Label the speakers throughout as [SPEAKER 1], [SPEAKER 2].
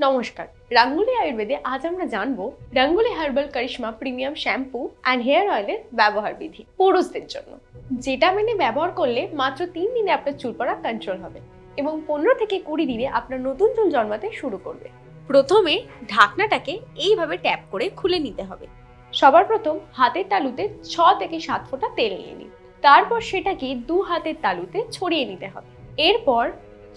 [SPEAKER 1] নমস্কার, রাঙ্গুলি আয়ুর্বেদে আজ আমরা জানবো রাঙ্গুলি herbal Karishma premium shampoo and hair অয়েলের ব্যবহার বিধি পুরুষদের জন্য, যেটা মেনে ব্যবহার করলে মাত্র 3 দিনে আপনার চুল পড়া কন্ট্রোল হবে এবং 15 থেকে 20 দিনে আপনার নতুন চুল জন্মাতে শুরু করবে। প্রথমে ঢাকনাটাকে এইভাবে ট্যাপ করে খুলে নিতে হবে। সবার প্রথম হাতের তালুতে 6 থেকে 7 ফোঁটা তেল নিয়ে নিন। তারপর সেটাকে 2 হাতের তালুতে ছড়িয়ে নিতে হবে। এরপর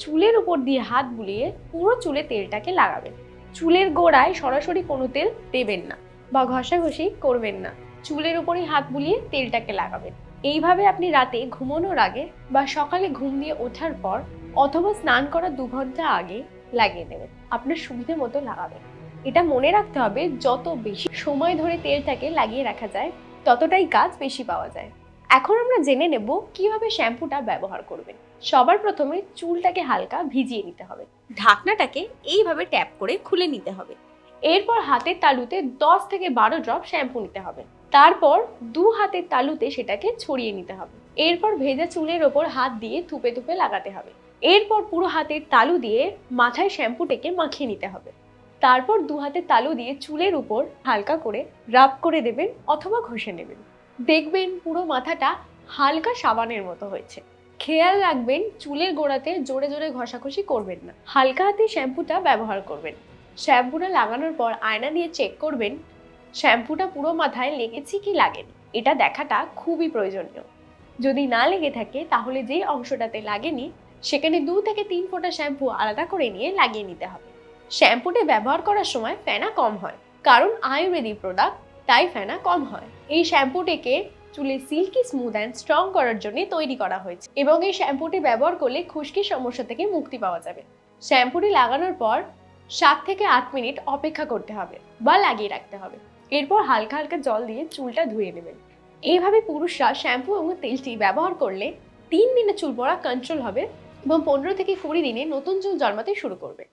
[SPEAKER 1] চুলের উপর দিয়ে হাত বুলিয়ে পুরো চুলে তেলটাকে লাগাবেন। চুলের গোড়ায় সরাসরি কোনো তেল দেবেন না বা ঘষাঘষি করবেন না, চুলের উপরেই হাত বুলিয়ে তেলটাকে লাগাবেন। এইভাবে আপনি রাতে ঘুমানোর আগে বা সকালে ঘুম দিয়ে ওঠার পর অথবা স্নান করার 2 ঘন্টা আগে লাগিয়ে নেবেন। আপনার সুবিধে মতো লাগাবেন। এটা মনে রাখতে হবে, যত বেশি সময় ধরে তেলটাকে লাগিয়ে রাখা যায় ততটাই কাজ বেশি পাওয়া যায়। এখন আমরা জেনে নেব কিভাবে শ্যাম্পুটা ব্যবহার করবেন। সবার প্রথমে চুলটাকে হালকা ভিজিয়ে নিতে হবে। ঢাকনাটাকে এইভাবে ট্যাপ করে খুলে নিতে হবে। এরপর হাতের তালুতে 10 থেকে 12 ড্রপ শ্যাম্পু নিতে হবে। তারপর 2 হাতের তালুতে সেটাকে ছড়িয়ে নিতে হবে। এরপর ভেজা চুলের ওপর হাত দিয়ে থুপে থুপে লাগাতে হবে। এরপর পুরো হাতের তালু দিয়ে মাথায় শ্যাম্পুটাকে মাখিয়ে নিতে হবে। তারপর 2 হাতের তালু দিয়ে চুলের উপর হালকা করে রাব করে দেবেন অথবা ঘষে নেবেন। দেখবেন পুরো মাথাটা হালকা সাবানের মতো হয়েছে। খেয়াল রাখবেন, চুলের গোড়াতে জোরে জোরে ঘষাঘষি করবেন না, হালকা হাতে শ্যাম্পুটা ব্যবহার করবেন। শ্যাম্পুটা লাগানোর পর আয়না দিয়ে চেক করবেন শ্যাম্পুটা পুরো মাথায় লেগেছে কি লাগেনি। এটা দেখাটা খুবই প্রয়োজনীয়। যদি না লেগে থাকে তাহলে যেই অংশটাতে লাগেনি সেখানে 2 থেকে 3 ফোঁটা শ্যাম্পু আলাদা করে নিয়ে লাগিয়ে নিতে হবে। শ্যাম্পুটা ব্যবহার করার সময় ফেনা কম হয়, কারণ আয়ুর্বেদিক প্রোডাক্ট, তাই ফেনা কম হয়। এই শ্যাম্পুটিকে চুলে সিল্কি স্মুথ অ্যান্ড স্ট্রং করার জন্য তৈরি করা হয়েছে এবং এই শ্যাম্পুটি ব্যবহার করলে খুশকির সমস্যা থেকে মুক্তি পাওয়া যাবে। শ্যাম্পুটি লাগানোর পর 7 থেকে 8 মিনিট অপেক্ষা করতে হবে বা লাগিয়ে রাখতে হবে। এরপর হালকা হালকা জল দিয়ে চুলটা ধুয়ে নেবেন। এইভাবে পুরুষরা শ্যাম্পু এবং তেলটি ব্যবহার করলে 3 দিনে চুল পড়া কন্ট্রোল হবে এবং 15 থেকে 20 দিনে নতুন চুল জন্মাতে শুরু করবে।